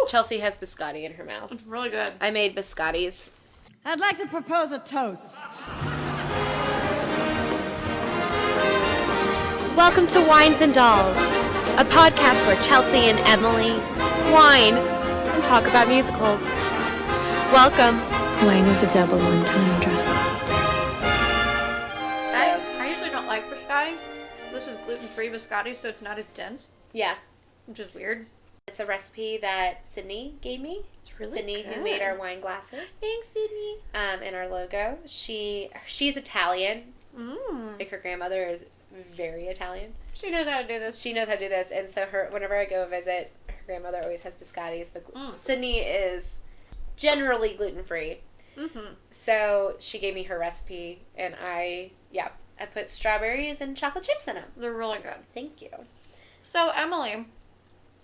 Chelsea has biscotti in her mouth. It's really good. I made biscottis. I'd like to propose a toast. Welcome to Wines and Dolls, a podcast where Chelsea and Emily wine and talk about musicals. Welcome. Wine is a double entendre. I usually don't like biscotti. This is gluten-free biscotti, so it's not as dense, Yeah. which is weird. It's a recipe that Sydney gave me. It's really Sydney, good. who made our wine glasses. Thanks, Sydney. And our logo. She's Italian. Like her grandmother is very Italian. She knows how to do this. She knows how to do this, and so whenever I go visit, her grandmother always has biscottis. But Sydney is generally gluten-free. So she gave me her recipe, and I put strawberries and chocolate chips in them. They're really good. Thank you. So, Emily,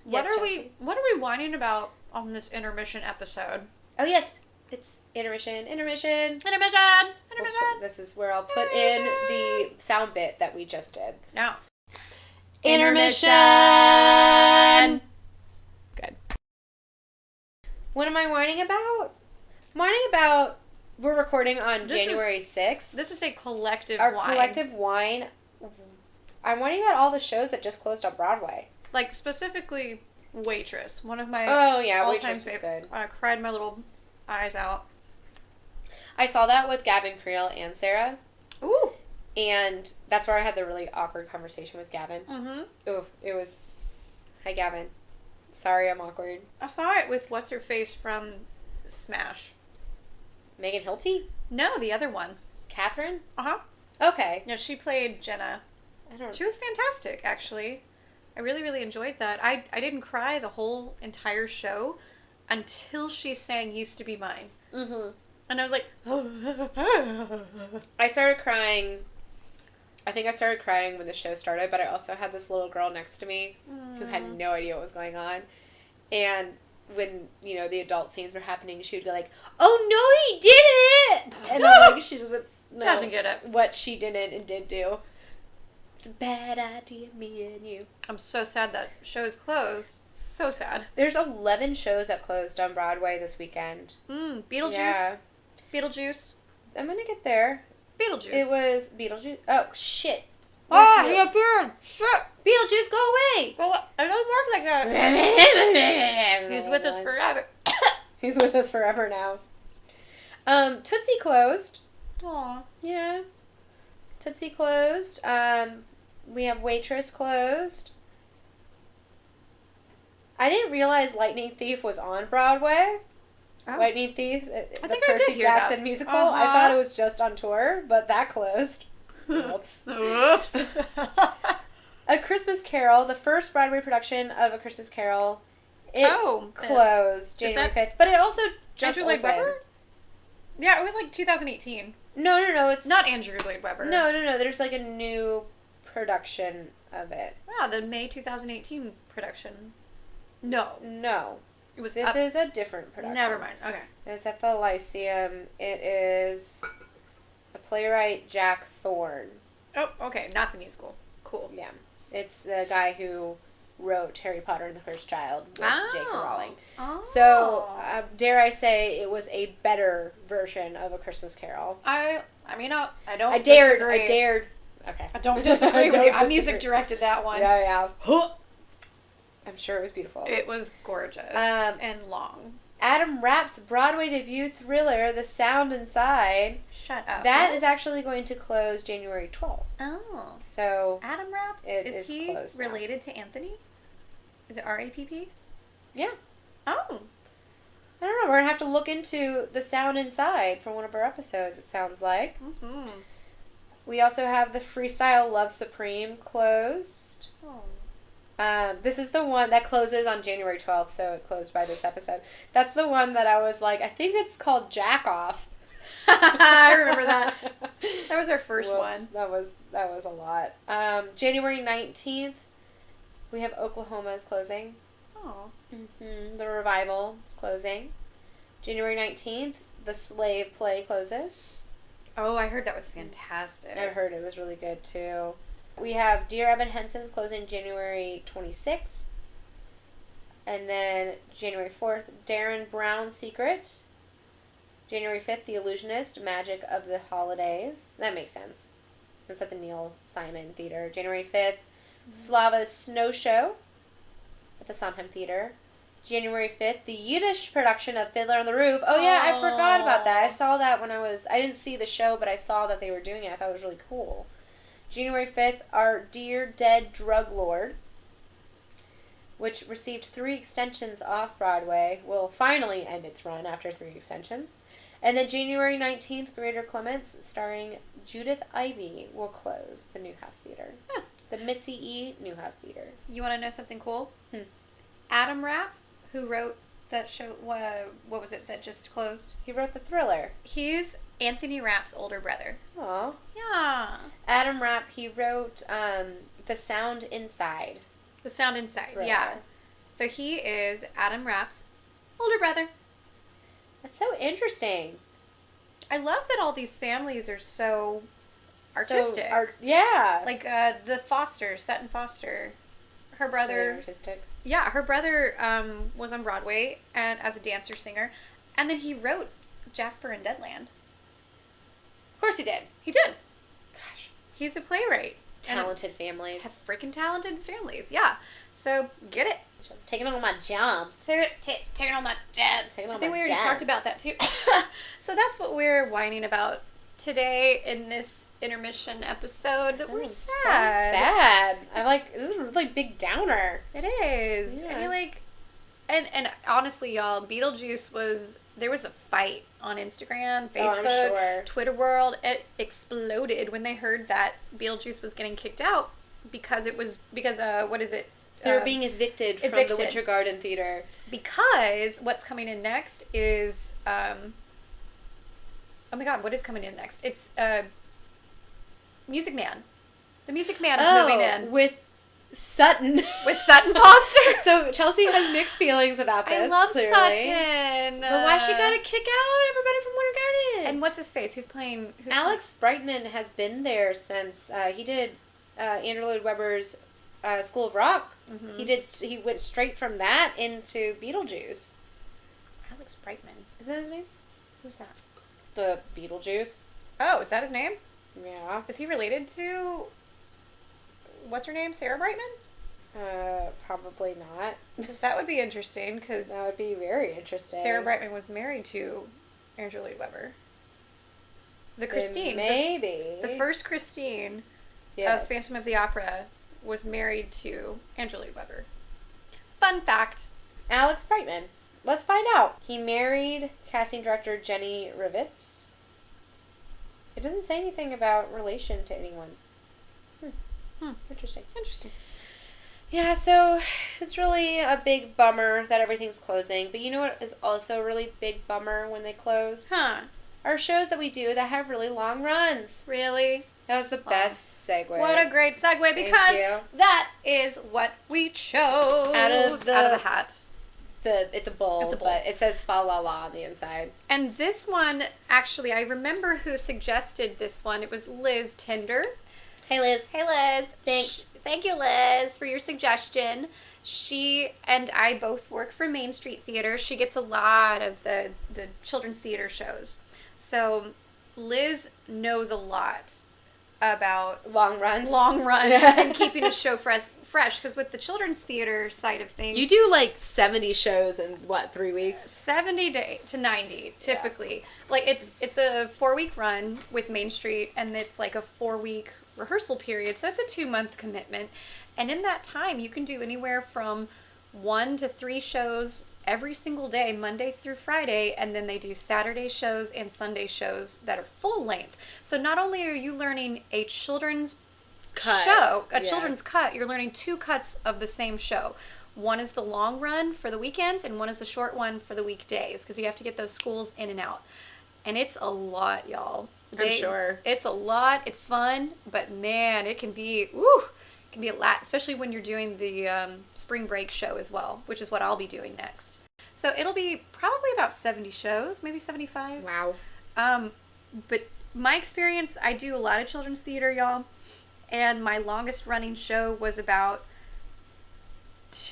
Yes, what are Chelsea? we whining about on this intermission episode? Oh yes, it's intermission. Intermission! This is where I'll put in the sound bit that we just did. Now. Intermission! Good. What am I whining about? I'm whining about we're recording on January 6th. This is a collective Our wine. collective wine. I'm whining about all the shows that just closed on Broadway. Like, specifically, Waitress. One of my all-time Waitress was favorite. good. I cried my little eyes out. I saw that with Gavin Creel and Sarah. Ooh! And that's where I had the really awkward conversation with Gavin. Ooh, it was... Hi, Gavin. Sorry I'm awkward. I saw it with what's-her-face from Smash. Megan Hilty? No, the other one. Catherine? Uh-huh. Okay. Yeah, she played Jenna. I don't... She was fantastic, actually. I really, really enjoyed that. I didn't cry the whole entire show until she sang Used to Be Mine. And I was like, I started crying... I think I started crying when the show started, but I also had this little girl next to me who had no idea what was going on. And when, the adult scenes were happening, she would go like, "Oh, no, he didn't!" And I'm like, she doesn't know Doesn't get it. what she didn't and did do. It's a bad idea, me and you. I'm so sad that show is closed. So sad. There's 11 shows that closed on Broadway this weekend. Beetlejuice. Yeah. Beetlejuice. I'm gonna get there. Beetlejuice. It was Beetlejuice. Oh, shit. Ah, he appeared! Shit! Beetlejuice, go away! Well, it doesn't work like that. He's with us forever. He's with us forever now. Tootsie closed. Aw. Yeah. Tootsie closed. We have Waitress closed. I didn't realize Lightning Thief was on Broadway. Oh. Lightning Thief, I the think I did Percy hear Jackson that. musical. I thought it was just on tour, but that closed. Whoops. Whoops. A Christmas Carol, the first Broadway production of A Christmas Carol, it closed January 5th. But it also just Andrew Lloyd opened. Webber? Yeah, it was like 2018. No, it's... Not Andrew Lloyd Webber. No, there's like a new production of it. Wow, the May 2018 production. No. It was This is a different production. Never mind. Okay. It's at the Lyceum. It is a playwright, Jack Thorne. Oh, okay. Not the musical. Cool. Yeah. It's the guy who wrote Harry Potter and the Cursed Child with J.K. Rowling. Oh. So, dare I say, it was a better version of A Christmas Carol. I don't I disagree. dared. Okay. I don't disagree with you. I disagree. music directed that one. Yeah. I'm sure it was beautiful. It was gorgeous. And long. Adam Rapp's Broadway debut thriller, The Sound Inside. Shut up. That is actually going to close January 12th. Oh. So, Adam Rapp? Is he closed now. related to Anthony? Is it R-A-P-P? yeah. Oh. I don't know. We're going to have to look into The Sound Inside for one of our episodes, it sounds like. Mm-hmm. We also have the Freestyle Love Supreme closed. Oh. This is the one that closes on January 12th, so it closed by this episode. That's the one that I was like, I think it's called Jack Off. I remember that. That was our first one. That was a lot. January 19th, we have Oklahoma's closing. Oh. The Revival is closing. January 19th, the Slave play closes. Oh, I heard that was fantastic. I've heard it was really good too. We have Dear Evan Hansen's closing January 26th. And then January 4th, Darren Brown's Secret. January 5th, The Illusionist, Magic of the Holidays. That makes sense. It's at the Neil Simon Theater. January 5th, Slava's Snow Show at the Sondheim Theater. January 5th, the Yiddish production of Fiddler on the Roof. Oh, yeah, I forgot about that. I saw that I didn't see the show, but I saw that they were doing it. I thought it was really cool. January 5th, Our Dear Dead Drug Lord, which received 3 extensions off Broadway, will finally end its run after 3 extensions. And then January 19th, Greater Clements, starring Judith Ivey, will close the Newhouse Theater. Huh. The Mitzi E. Newhouse Theater. You want to know something cool? Adam Rapp, who wrote that show, what was it that just closed? He wrote The Thriller. He's Anthony Rapp's older brother. Aw. Yeah. Adam Rapp, he wrote The Sound Inside. The Sound Inside, Thriller. yeah. So he is Adam Rapp's older brother. That's so interesting. I love that all these families are so artistic. Yeah. Like the Foster, Sutton Foster, her brother. Very artistic. Yeah, her brother was on Broadway and as a dancer singer, and then he wrote Jasper and Deadland. Of course he did. He did. Gosh. He's a playwright. Talented families. Freaking talented families. Yeah. So get it. Taking all my jobs. Taking all my jabs. Taking all I think my we already jabs. talked about that too. So that's what we're whining about today in this intermission episode. That we're sad. So sad. This is a really big downer. It is. Yeah. I mean, like, and honestly, y'all, Beetlejuice there was a fight on Instagram, Facebook, I'm sure. Twitter world. It exploded when they heard that Beetlejuice was getting kicked out because what is it? They were being evicted from the Winter Garden Theater. Because what's coming in next is, oh my God, what is coming in next? It's Music Man. The Music Man is moving in. With Sutton. With Sutton Foster. So Chelsea has mixed feelings about this. I love clearly. Sutton. But why she gotta kick out everybody from Winter Garden? And what's his face? Who's playing? Alex Brightman has been there since he did Andrew Lloyd Webber's School of Rock. Mm-hmm. He went straight from that into Beetlejuice. Alex Brightman. Is that his name? Who's that? The Beetlejuice. Oh, is that his name? Yeah. Is he related to what's her name? Sarah Brightman? Probably not. Because that would be interesting. Because That would be very interesting. Sarah Brightman was married to Andrew Lloyd Webber. The Christine. Maybe. The first Christine Yes. of Phantom of the Opera was married to Andrew Lloyd Webber. Fun fact. Alex Brightman. Let's find out. He married casting director Jenny Rivitz. It doesn't say anything about relation to anyone. Interesting. Yeah, so it's really a big bummer that everything's closing. But you know what is also a really big bummer when they close? Huh. Our shows that we do that have really long runs. Really? That was the best segue. What a great segue, because you. that is what we chose Out of the hat. It's a bowl, but it says fa la la on the inside. And this one, actually, I remember who suggested this one. It was Liz Tinder. Hey, Liz. Hey, Liz. Thanks. Thank you, Liz, for your suggestion. She and I both work for Main Street Theater. She gets a lot of the children's theater shows. So Liz knows a lot about Long runs and keeping a show fresh. Because with the children's theater side of things, you do like 70 shows in 3 weeks? 70 to 90 typically. Yeah. Like it's a 4-week run with Main Street, and it's like a 4-week rehearsal period. So it's a 2-month commitment, and in that time you can do anywhere from 1 to 3 shows every single day, Monday through Friday, and then they do Saturday shows and Sunday shows that are full length. So not only are you learning a children's children's cut, you're learning 2 cuts of the same show. One is the long run for the weekends, and one is the short one for the weekdays, because you have to get those schools in and out. And it's a lot, y'all. I'm sure. It's a lot. It's fun, but man, it can be a lot, especially when you're doing the spring break show as well, which is what I'll be doing next. So it'll be probably about 70 shows, maybe 75. Wow. But my experience, I do a lot of children's theater, y'all. And my longest running show was about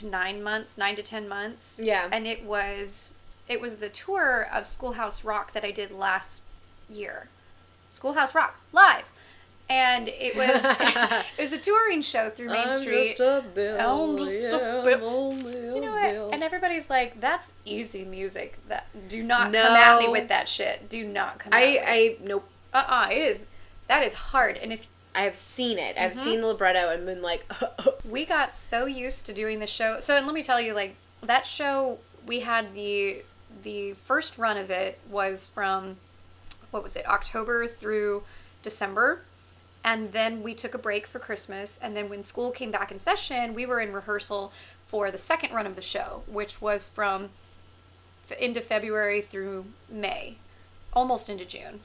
9 to 10 months. Yeah. And it was the tour of Schoolhouse Rock that I did last year. Schoolhouse Rock live. And it was the touring show through Main Street. I'm just a bill. You know what? And everybody's like, that's easy music. Do not come at me with that shit. Do not come at me. Nope. That is hard. And if I have seen it. I've seen the libretto and been like, we got so used to doing the show. So, and let me tell you, like, that show, we had the first run of it was from, what was it, October through December. And then we took a break for Christmas. And then when school came back in session, we were in rehearsal for the second run of the show, which was from into February through May, almost into June.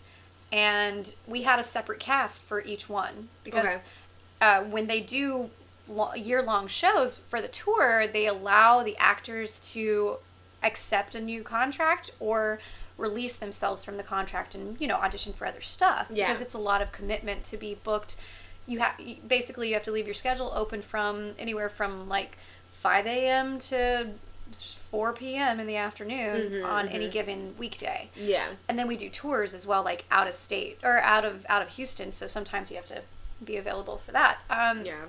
And we had a separate cast for each one because when they do year-long shows for the tour, they allow the actors to accept a new contract or release themselves from the contract and, audition for other stuff. Yeah. Because it's a lot of commitment to be booked. You have to leave your schedule open from anywhere from like 5 a.m. to 4 p.m. in the afternoon on any given weekday. Yeah. And then we do tours as well, like out of state or out of Houston. So sometimes you have to be available for that.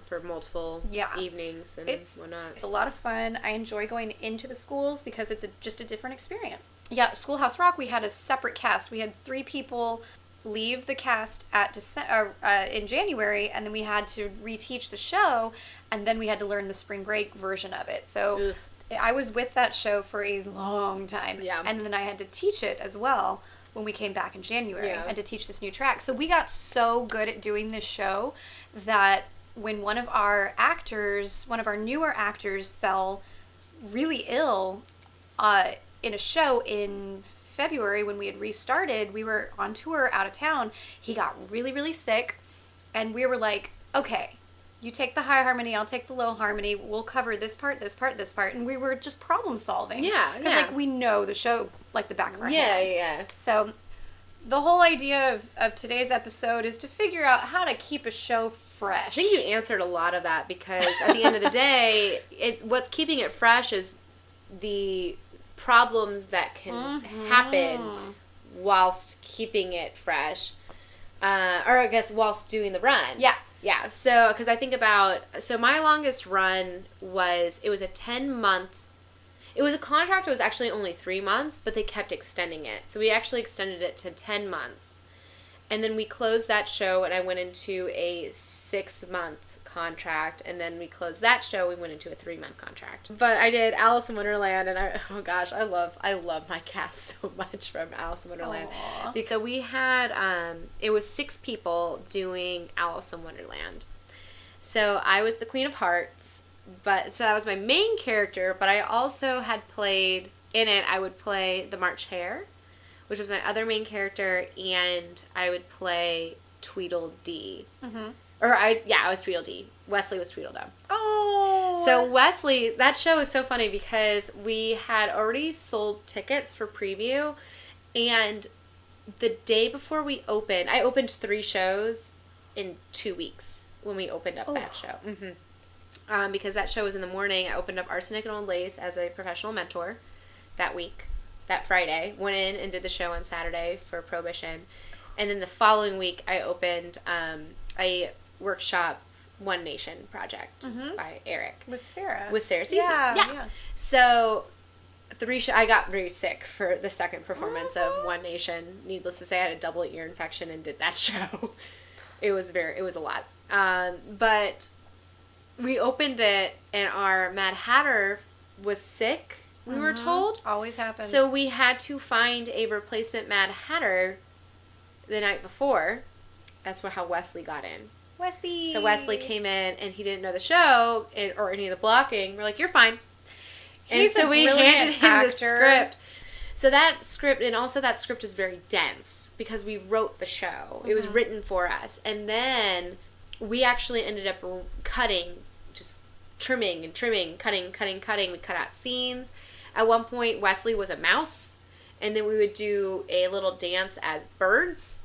For multiple evenings and whatnot. It's a lot of fun. I enjoy going into the schools because it's just a different experience. Yeah, Schoolhouse Rock, we had a separate cast. We had 3 people leave the cast in January, and then we had to reteach the show, and then we had to learn the spring break version of it. So I was with that show for a long time. Yeah. And then I had to teach it as well when we came back in January and to teach this new track. So we got so good at doing this show that when one of our newer actors fell really ill in a show in February when we had restarted, we were on tour out of town. He got really, really sick, and we were like, okay, you take the high harmony, I'll take the low harmony, we'll cover this part, this part, this part, and we were just problem solving. Yeah, because like we know the show like the back of our hand. Yeah. So the whole idea of today's episode is to figure out how to keep a show fresh. I think you answered a lot of that because at the end of the day, what's keeping it fresh is the problems that can happen whilst keeping it fresh, or I guess whilst doing the run. Yeah. So because I think about my longest run was a 10-month. It was a contract. It was actually only 3 months, but they kept extending it. So we actually extended it to 10 months, and then we closed that show, and I went into a 6-month contract, and then we closed that show. We went into a 3-month contract. But I did Alice in Wonderland, and I love my cast so much from Alice in Wonderland. Aww. Because we had it was 6 people doing Alice in Wonderland. So I was the Queen of Hearts, so that was my main character, but I also had played in it. I would play the March Hare, which was my other main character, and I would play Tweedledee. I was Tweedledee. Wesley was Tweedledum. Oh. So Wesley, that show is so funny because we had already sold tickets for preview, and the day before we opened, I opened 3 shows in 2 weeks when we opened up that show. Because that show was in the morning. I opened up Arsenic and Old Lace as a professional mentor that week, that Friday. Went in and did the show on Saturday for Prohibition. And then the following week, I opened a workshop One Nation project by Eric. With Sarah. Seasman. Yeah. So I got very sick for the second performance of One Nation. Needless to say, I had a double ear infection and did that show. It was a lot. But we opened it, and our Mad Hatter was sick, we were told. Always happens. So we had to find a replacement Mad Hatter the night before. That's how Wesley got in. Wesley. So Wesley came in, and he didn't know the show or any of the blocking. We're like, you're fine. He's and so we handed him actor. the script. So that script is very dense because we wrote the show. It was written for us. And then we actually ended up cutting, just trimming and trimming, cutting. We cut out scenes. At one point, Wesley was a mouse, and then we would do a little dance as birds.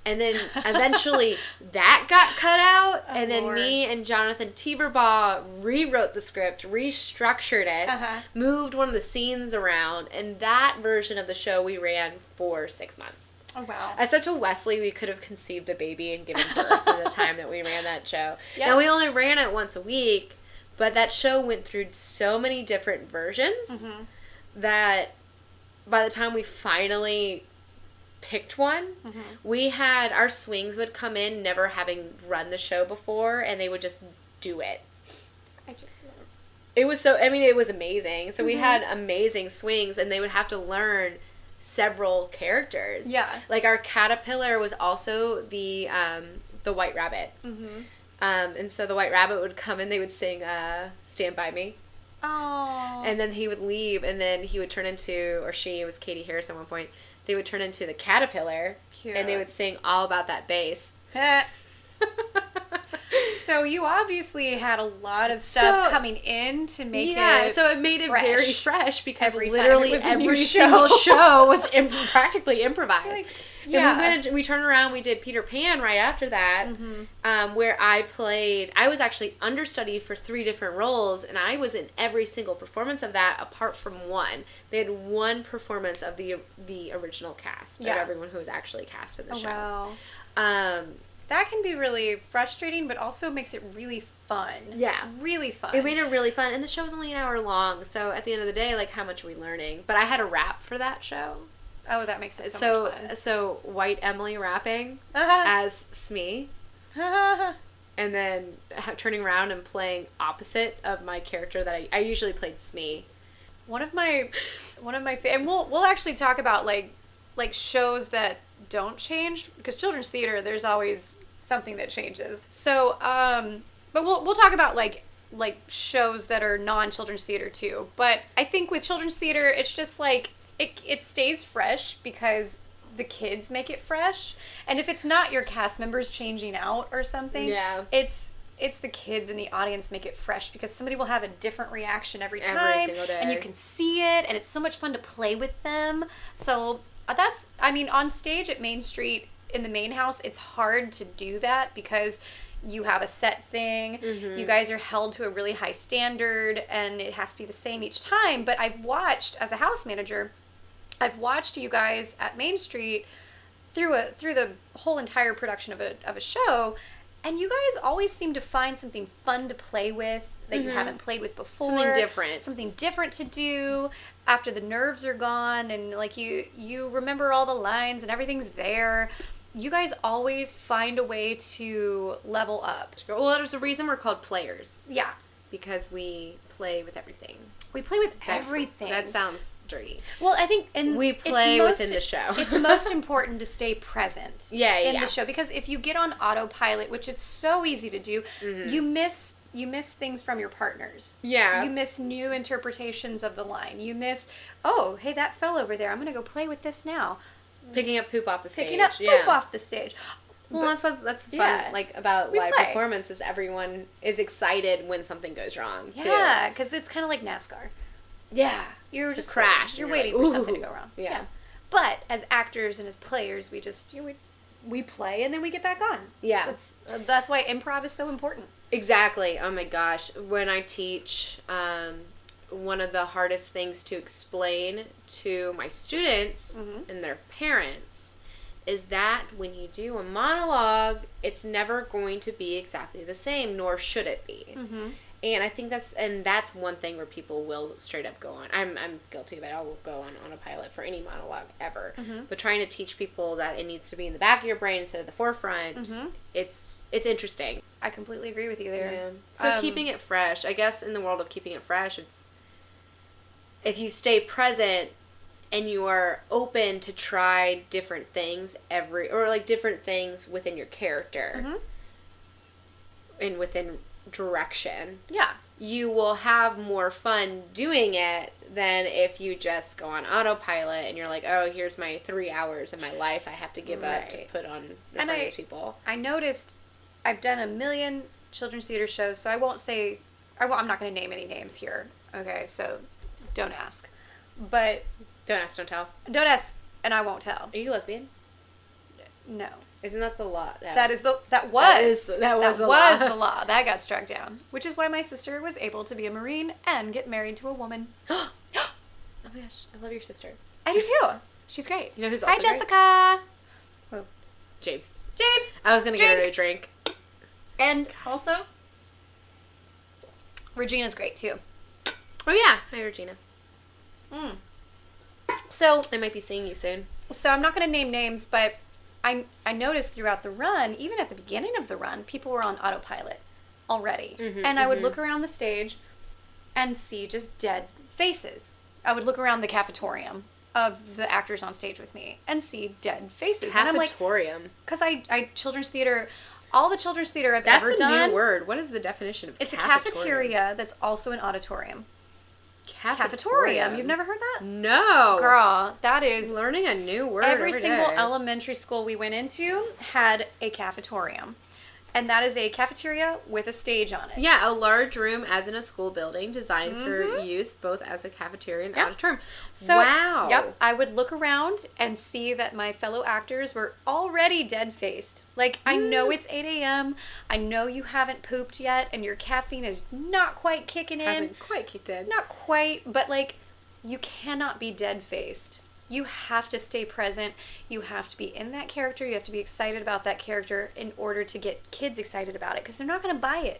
And then eventually that got cut out, and then Lord. me and Jonathan Tieberbaugh rewrote the script, restructured it, moved one of the scenes around, and that version of the show we ran for 6 months. Oh, wow. I said to Wesley we could have conceived a baby and given birth in the time that we ran that show. Yeah. Now, we only ran it once a week, but that show went through so many different versions that by the time we finally picked one, we had, our swings would come in never having run the show before, and they would just do it. It was so, I mean, it was amazing. So we had amazing swings, and they would have to learn several characters. Yeah. Like, our caterpillar was also the white rabbit. And so the white rabbit would come and they would sing Stand By Me. Oh. And then he would leave, and then he would turn into, or she, it was Katie Harris at one point, they would turn into the caterpillar. Cute. And they would sing all about that bass. So you obviously had a lot of stuff coming in to make it so it made it fresh. very fresh because Every time literally it was a new every show. single show was practically improvised. Like, And we turned around, we did Peter Pan right after that, where I was actually understudied for 3 different roles, and I was in every single performance of that apart from one. They had one performance of the original cast of everyone who was actually cast in the show. Wow. That can be really frustrating, but also makes it really fun. Yeah. Really fun. It made it really fun, and the show was only an hour long, so at the end of the day, like, how much are we learning? But I had a rap for that show. Oh, that makes it so much fun. So White Emily rapping as Smee, and then turning around and playing opposite of my character that I usually played Smee. One of my and we'll actually talk about like shows that don't change, because children's theater, there's always something that changes. So but we'll talk about like shows that are non-children's theater too. But I think with children's theater, it's just like it stays fresh because the kids make it fresh. And if it's not your cast members changing out or something, it's the kids in the audience make it fresh, because somebody will have a different reaction every time. Every single day. And you can see it, and it's so much fun to play with them. So that's, I mean, on stage at Main Street in the main house, it's hard to do that because you have a set thing. You guys are held to a really high standard, and it has to be the same each time. But I've watched, as a house manager, I've watched you guys at Main Street through the whole entire production of a show, and you guys always seem to find something fun to play with that you haven't played with before. Something different to do after the nerves are gone, and like you remember all the lines and everything's there. You guys always find a way to level up. Well, there's a reason we're called players. Yeah. Because we play with everything. We play with everything. That sounds dirty. Well, I think we play within the show. It's most important to stay present in the show, because if you get on autopilot, which it's so easy to do, you miss things from your partners. Yeah. You miss new interpretations of the line. You miss, oh, hey, that fell over there. I'm going to go play with this now. Picking up poop off the stage. Picking up poop off the stage. Well, that's fun, like, about live performance, is everyone is excited when something goes wrong, too. Yeah, because it's kind of like NASCAR. Yeah. You're it's just a crash. You're waiting for something to go wrong. Yeah. But as actors and as players, we just, we play and then we get back on. Yeah. That's why improv is so important. Exactly. Oh, my gosh. When I teach, one of the hardest things to explain to my students and their parents is that when you do a monologue, it's never going to be exactly the same, nor should it be. And I think that's one thing where people will straight up go on. I'm guilty of it. I will go on autopilot for any monologue ever. But trying to teach people that it needs to be in the back of your brain instead of the forefront, it's interesting. I completely agree with you there. Yeah. So keeping it fresh, I guess in the world of keeping it fresh, it's if you stay present and you are open to try different things different things within your character and within direction. Yeah. You will have more fun doing it than if you just go on autopilot and you're like, oh, here's my 3 hours of my life I have to give up to put on in front of these people. I noticed I've done a million children's theater shows, so I won't say, I'm not going to name any names here. Okay, so don't ask. But don't ask, don't tell. Don't ask, and I won't tell. Are you lesbian? No. Isn't that the law? No. That was the law. the law. That got struck down. Which is why my sister was able to be a Marine and get married to a woman. Oh my gosh, I love your sister. I do too. She's great. You know who's also Hi, great? Jessica. Oh. James. James. I was gonna get her a drink. And also, Regina's great too. Oh yeah, hi Regina. So I might be seeing you soon. So I'm not going to name names, but I noticed throughout the run, even at the beginning of the run, people were on autopilot already. And I would look around the stage and see just dead faces. I would look around the cafetorium of the actors on stage with me and see dead faces. And I'm like, Cafetorium. because I children's theater, all the children's theater I've That's ever a done. new word. What is the definition of It's cafetorium? a cafeteria that's also an auditorium. Cafetorium. You've never heard that? No. Girl, that is Learning a new word every single day. elementary school we went into had a cafetorium. And that is a cafeteria with a stage on it. Yeah, a large room as in a school building designed for use both as a cafeteria and auditorium. So, wow. Yep. I would look around and see that my fellow actors were already dead-faced. Like, I know it's 8 a.m. I know you haven't pooped yet and your caffeine is not quite kicking in. Hasn't quite kicked in. Not quite, but like, you cannot be dead-faced. You have to stay present. You have to be in that character. You have to be excited about that character in order to get kids excited about it because they're not going to buy it.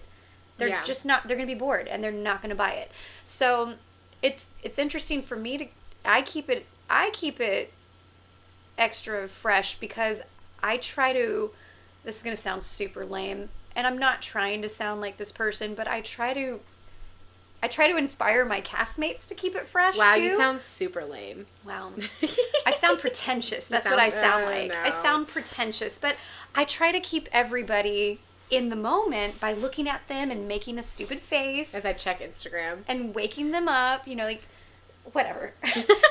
They're just not. They're going to be bored and they're not going to buy it. So it's interesting for me to. I keep it extra fresh because I try to. This is going to sound super lame, and I'm not trying to sound like this person, but I try to inspire my castmates to keep it fresh. Wow, too. you sound super lame. Wow. I sound pretentious. That's what I sound like. No. I sound pretentious, but I try to keep everybody in the moment by looking at them and making a stupid face. As I check Instagram. And waking them up, like, whatever.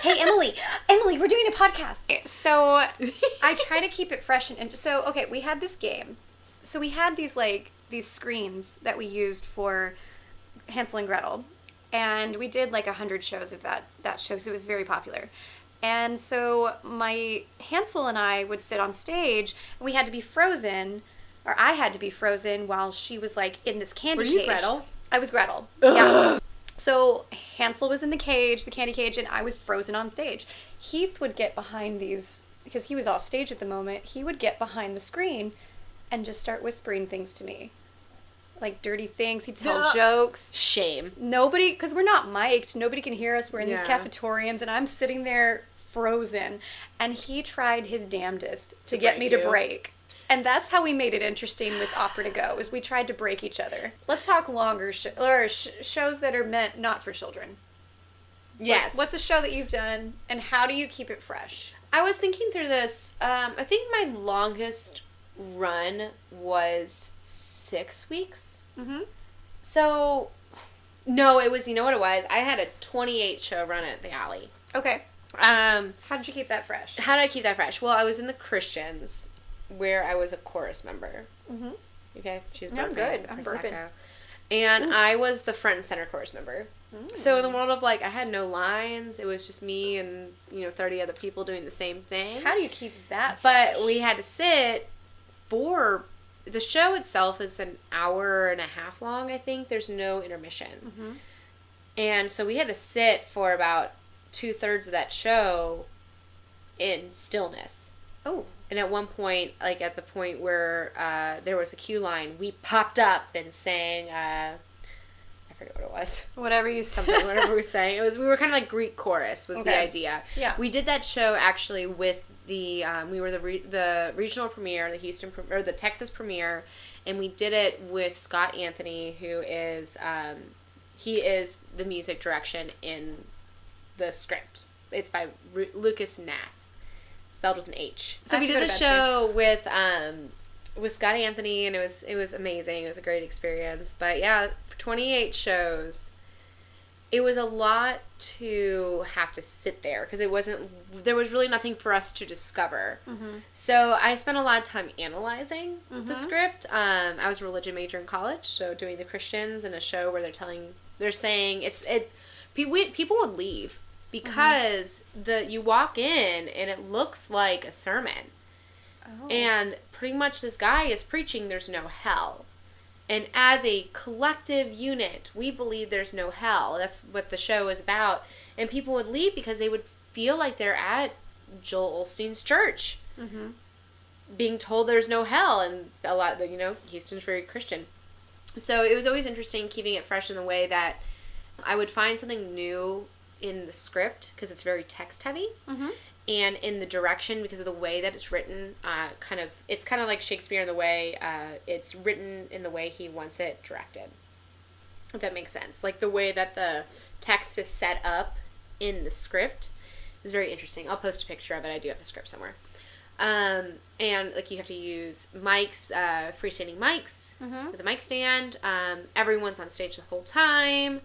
Hey, Emily, we're doing a podcast. So I try to keep it fresh. And so, okay, we had this game. So we had these screens that we used for Hansel and Gretel, and we did like 100 shows of that show because it was very popular. And so my Hansel and I would sit on stage and we had to be frozen, or I had to be frozen while she was like in this candy cage. Were you Gretel? I was Gretel. Yeah. So Hansel was in the candy cage, and I was frozen on stage. Heath would get behind these, because he was off stage at the moment, he would get behind the screen and just start whispering things to me. Like dirty things. He'd tell jokes. Shame. Nobody, because we're not mic'd. Nobody can hear us. We're in these cafetoriums, and I'm sitting there frozen. And he tried his damnedest to get me to break. And that's how we made it interesting with Opera to Go, is we tried to break each other. Let's talk longer shows that are meant not for children. Yes. What's a show that you've done, and how do you keep it fresh? I was thinking through this. I think my longest run was 6 weeks. Mm-hmm. So, no, it was, you know what it was? I had a 28 show run at the Alley. Okay. How How did you keep that fresh? did I keep that fresh? Well, I was in the Christians, where I was a chorus member. Mm-hmm. Okay? She's I'm burping. good. I'm Prosecco. burping. And I was the front and center chorus member. So in the world of, like, I had no lines. It was just me and, 30 other people doing the same thing. How do you keep that fresh? But we had to sit for... The show itself is an hour and a half long, I think. There's no intermission. Mm-hmm. And so we had to sit for about 2/3 of that show in stillness. Oh. And at one point, like at the point where there was a cue line, we popped up and sang, I forget what it was. Whatever you Something, whatever we were saying. We were kind of like Greek chorus was the idea. Yeah. We did that show actually with the, we were the regional premiere, the Texas premiere, and we did it with Scott Anthony, who is, he is the music direction in the script. It's by Lucas Nath, spelled with an H. So we did the show with Scott Anthony, and it was amazing. It was a great experience. But yeah, for 28 shows, it was a lot to have to sit there because there was really nothing for us to discover. Mm-hmm. So I spent a lot of time analyzing the script. I was a religion major in college, so doing the Christians in a show where they're saying it's people would leave because you walk in and it looks like a sermon. Oh. And pretty much this guy is preaching there's no hell. And as a collective unit, we believe there's no hell. That's what the show is about. And people would leave because they would feel like they're at Joel Osteen's church. Mm-hmm. Being told there's no hell. And a lot of, Houston's very Christian. So it was always interesting keeping it fresh in the way that I would find something new in the script because it's very text heavy. Mm-hmm. And in the direction, because of the way that it's written, it's kind of like Shakespeare in the way it's written in the way he wants it directed. If that makes sense. Like the way that the text is set up in the script is very interesting. I'll post a picture of it. I do have the script somewhere. And like you have to use mics, freestanding mics with a mic stand. Everyone's on stage the whole time.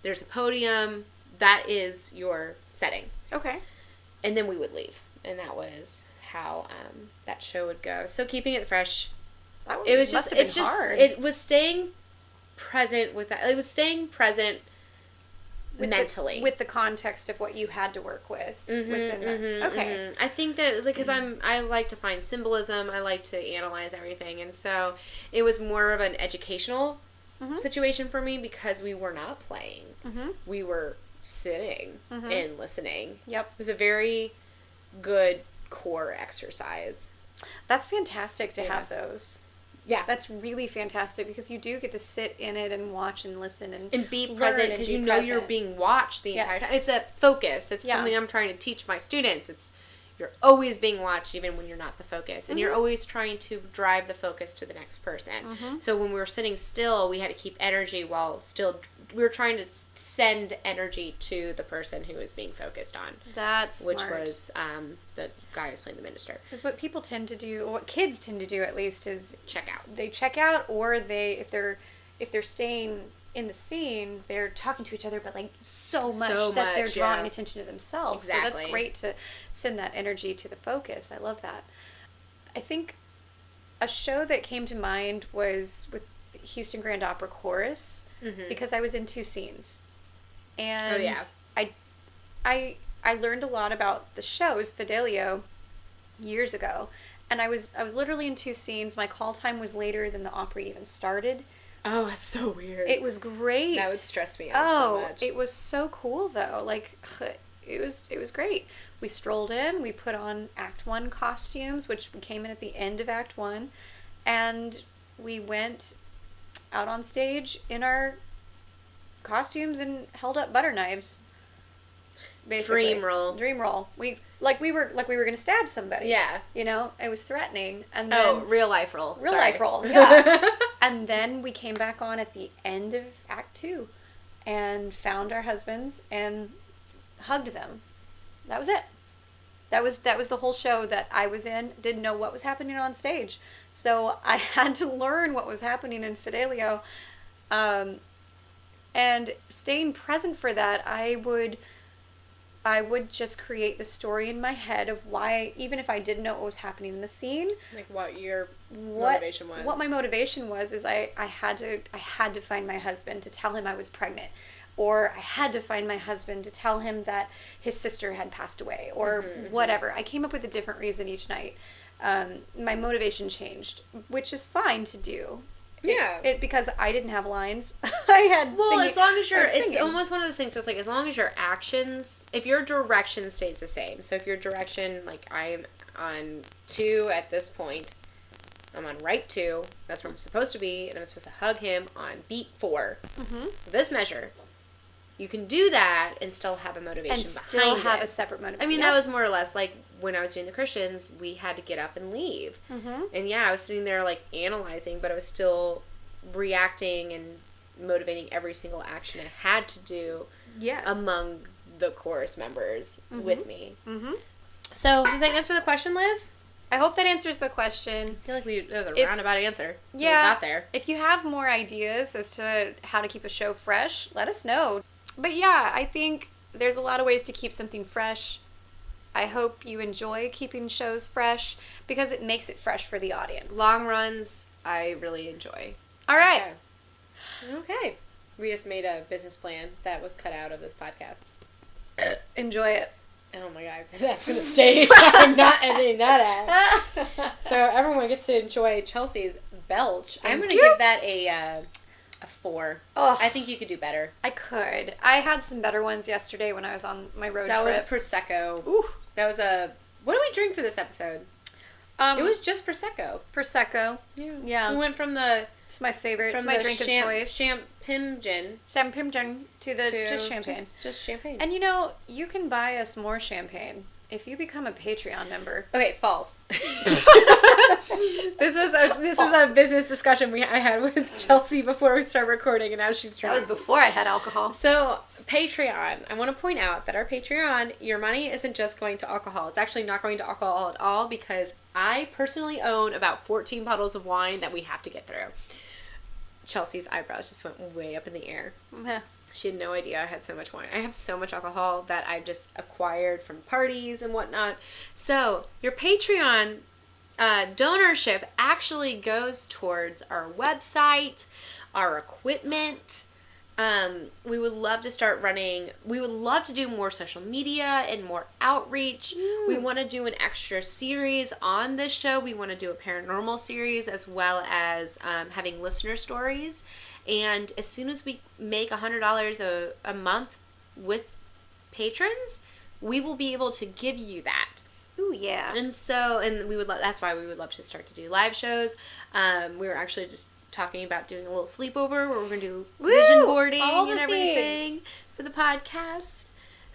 There's a podium. That is your setting. Okay. And then we would leave. And that was how that show would go. So keeping it fresh. It was just hard. It was staying present with that. It was staying present mentally. With the context of what you had to work with. Within that. Okay. I think that it's like, because I like to find symbolism. I like to analyze everything. And so it was more of an educational situation for me because we were not playing. We were sitting and listening. Yep. It was a very good core exercise. That's fantastic to have those. Yeah. That's really fantastic because you do get to sit in it and watch and listen and be present because you know you're being watched the entire time. It's a focus. It's something I'm trying to teach my students. You're always being watched even when you're not the focus. And you're always trying to drive the focus to the next person. So when we were sitting still, we had to keep energy while still... We were trying to send energy to the person who was being focused on. That's which smart. was the guy who was playing the minister. Because what people tend to do, or what kids tend to do at least, is check out. They check out, or if they're staying in the scene, they're talking to each other, but like so much that they're drawing attention to themselves. Exactly. So that's great to send that energy to the focus. I love that. I think a show that came to mind was with Houston Grand Opera Chorus. Because I was in 2 scenes, and I learned a lot about the shows Fidelio years ago, and I was literally in 2 scenes. My call time was later than the opera even started. Oh, that's so weird. It was great. That would stress me out so much. It was so cool though. Like it was great. We strolled in. We put on Act 1 costumes, which came in at the end of Act 1, and we went out on stage in our costumes and held up butter knives. Basically. Dream roll. We were gonna stab somebody. Yeah. It was threatening. And then real life roll. Real life roll. Yeah. And then we came back on at the end of Act 2 and found our husbands and hugged them. That was it. That was the whole show that I was in. Didn't know what was happening on stage. So I had to learn what was happening in Fidelio. And staying present for that, I would just create the story in my head of why, even if I didn't know what was happening in the scene. Like what your motivation was. What my motivation was is I had to find my husband to tell him I was pregnant. Or I had to find my husband to tell him that his sister had passed away. Or whatever. I came up with a different reason each night. My motivation changed, which is fine to do. Yeah. Because I didn't have lines. I had singing, as long as it's almost one of those things where it's like, as long as your actions, if your direction stays the same. So if your direction, like I'm on 2 at this point, I'm on right 2, that's where I'm supposed to be, and I'm supposed to hug him on beat 4. For this measure, you can do that and still have a motivation behind it. And still have a separate motivation. I mean, that was more or less like when I was doing the Christians, we had to get up and leave. And I was sitting there like analyzing, but I was still reacting and motivating every single action I had to do among the chorus members with me. So, does that answer the question, Liz? I hope that answers the question. I feel like that was a roundabout answer. Yeah. We got there. If you have more ideas as to how to keep a show fresh, let us know. But yeah, I think there's a lot of ways to keep something fresh. I hope you enjoy keeping shows fresh because it makes it fresh for the audience. Long runs, I really enjoy. All right. Okay. We just made a business plan that was cut out of this podcast. Enjoy it. Oh my god, that's gonna stay. I'm not editing that out. So everyone gets to enjoy Chelsea's belch. I'm gonna give that a 4. Oh, I think you could do better. I could. I had some better ones yesterday when I was on my road That was a trip. Prosecco. Ooh. That was a... What did we drink for this episode? It was just Prosecco. Prosecco. Yeah. We went from the... It's my favorite. It's From my the drink of choice. Champagne Champagne to just champagne. Just champagne. And you know, you can buy us more champagne if you become a Patreon member. Okay, false. This is a business discussion I had with Chelsea before we started recording, and now she's That trying. was before I had alcohol. So, Patreon. I want to point out that our Patreon, your money isn't just going to alcohol. It's actually not going to alcohol at all, because I personally own about 14 bottles of wine that we have to get through. Chelsea's eyebrows just went way up in the air. Yeah. She had no idea I had so much wine. I have so much alcohol that I've just acquired from parties and whatnot. So, your Patreon donorship actually goes towards our website, our equipment. We would love to start running. We would love to do more social media and more outreach. We want to do an extra series on this show. We want to do a paranormal series, as well as having listener stories. And as soon as we make $100 a month with patrons, we will be able to give you that. Ooh, yeah. And so, and we would that's why we would love to start to do live shows. We were actually just talking about doing a little sleepover where we're going to do vision boarding and everything for the podcast.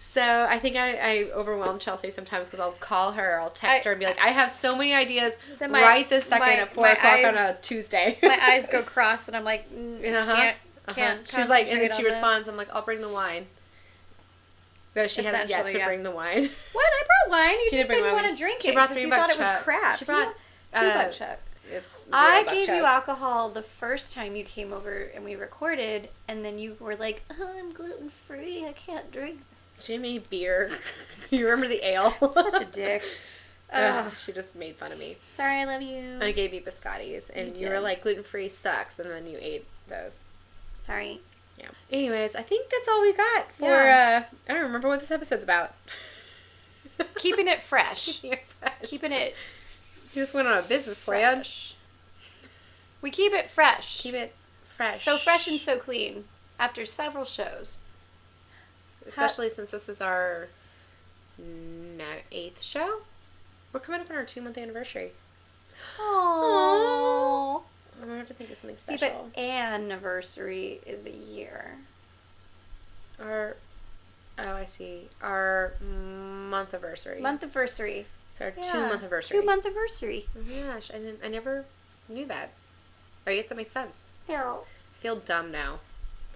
So I think I overwhelm Chelsea sometimes, because I'll call her, or I'll text her and be like, I have so many ideas right this second at 4 o'clock on a Tuesday. My eyes go cross, and I'm like, can't. She's like, and then concentrate she on responds, this. I'm like, I'll bring the wine. Though she hasn't yet Essentially, to bring the wine. What? I brought wine. You She just did bring didn't wine. want to drink it. She brought 'cause $3 you thought it was Chuck. crap. She brought $2 Chuck. It's I $0 gave Chuck. you alcohol the first time you came over and we recorded, and then you were like, "Oh, I'm gluten free. I can't drink." Jimmy beer. You remember the ale? Such a dick. She just made fun of me. Sorry, I love you. I gave you biscottis, and you were did. like, gluten free sucks, and then you ate those. Sorry. Yeah. Anyways, I think that's all we got for, Yeah. I don't remember what this episode's about. Keeping it fresh. You Keeping it just went on a business plan. fresh. We keep it fresh. Keep it fresh. So fresh and so clean after several shows. Especially since this is our 8th show. We're coming up on our 2-month anniversary. Aww. I'm going to have to think of something See, special. but anniversary is a year. Oh, I see. Our month-iversary. Month-iversary. It's our 2-month-iversary. 2-month anniversary. Oh my gosh, I never knew that. I guess that makes sense. No. I feel dumb now.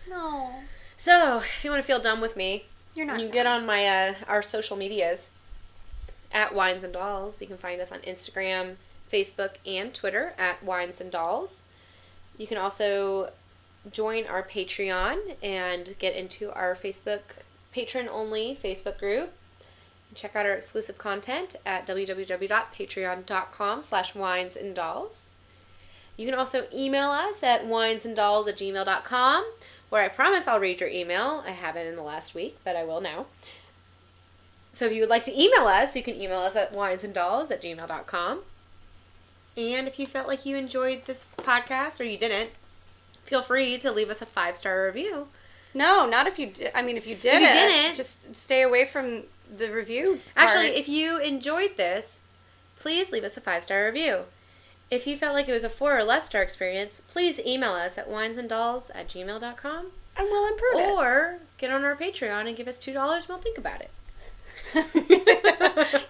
No. So, if you want to feel dumb with me, You're not you dumb. get on my our social medias at Wines and Dolls. You can find us on Instagram, Facebook, and Twitter at Wines and Dolls. You can also join our Patreon and get into our patron-only Facebook group. Check out our exclusive content at www.patreon.com/winesanddolls. You can also email us at winesanddolls@gmail.com, where I promise I'll read your email. I haven't in the last week, but I will now. So if you would like to email us, you can email us at winesanddolls@gmail.com. And if you felt like you enjoyed this podcast, or you didn't, feel free to leave us a 5-star review. No, not if you did. I mean, if you didn't, just stay away from the review part. Actually, if you enjoyed this, please leave us a 5-star review. If you felt like it was a 4 or less star experience, please email us at winesanddolls@gmail.com. And we'll improve it. Or get on our Patreon and give us $2 and we'll think about it.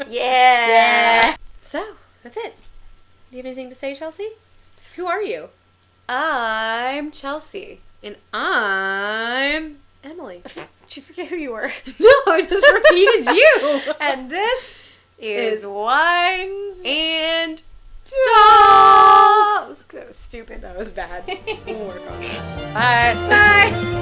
Yeah. So, that's it. Do you have anything to say, Chelsea? Who are you? I'm Chelsea. And I'm Emily. Did you forget who you were? No, I just repeated you. And this is Wines And Dolls. That was stupid. That was bad. We'll work on that. Bye. Bye.